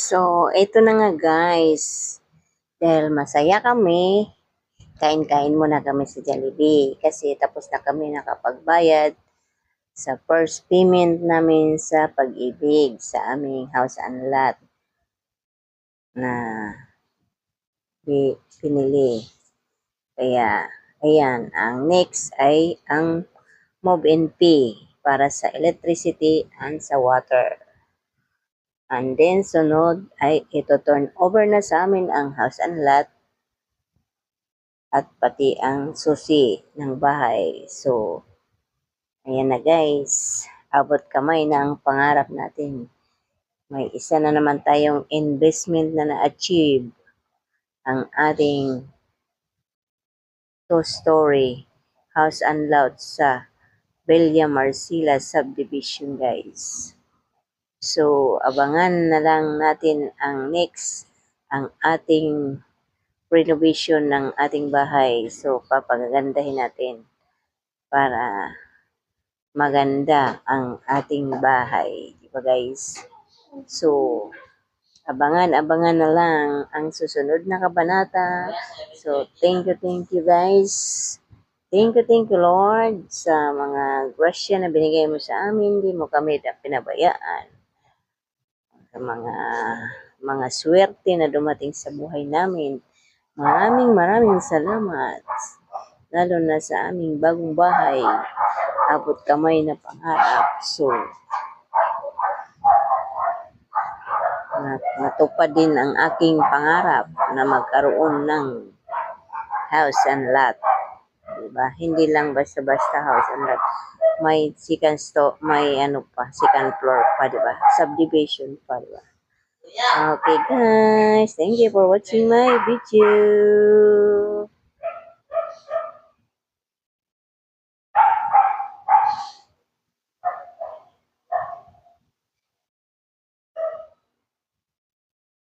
So, ito na nga guys. Dahil masaya kami, kain-kain muna kami sa Jollibee. Kasi tapos na kami nakapagbayad sa first payment namin sa Pag-ibig sa aming house and lot na pinili. Kaya, ayan, ang next ay ang move-in fee para sa electricity and sa water. And then, sunod ay ito turn over na sa amin ang house and lot at pati ang susi ng bahay. So, ayan na guys. Abot kamay na ang pangarap natin. May isa na naman tayong investment na na-achieve. Ang ating two-story house and lot sa Villa Marcila subdivision guys. So, abangan na lang natin ang next, ang ating renovation ng ating bahay. So, papagagandahin natin para maganda ang ating bahay. Diba guys? So, abangan na lang ang susunod na kabanata. So, thank you guys. Thank you Lord sa mga grasya na binigay mo sa amin. Hindi mo kami pinabayaan. Sa mga swerte na dumating sa buhay namin. Maraming salamat. Lalo na sa aming bagong bahay. Abot kamay na pangarap. So, natupad din ang aking pangarap na magkaroon ng house and lot. Diba? Hindi lang basta-basta house and lot. May second floor pa, diba? Subdivision pa, diba? Okay guys, thank you for watching my video.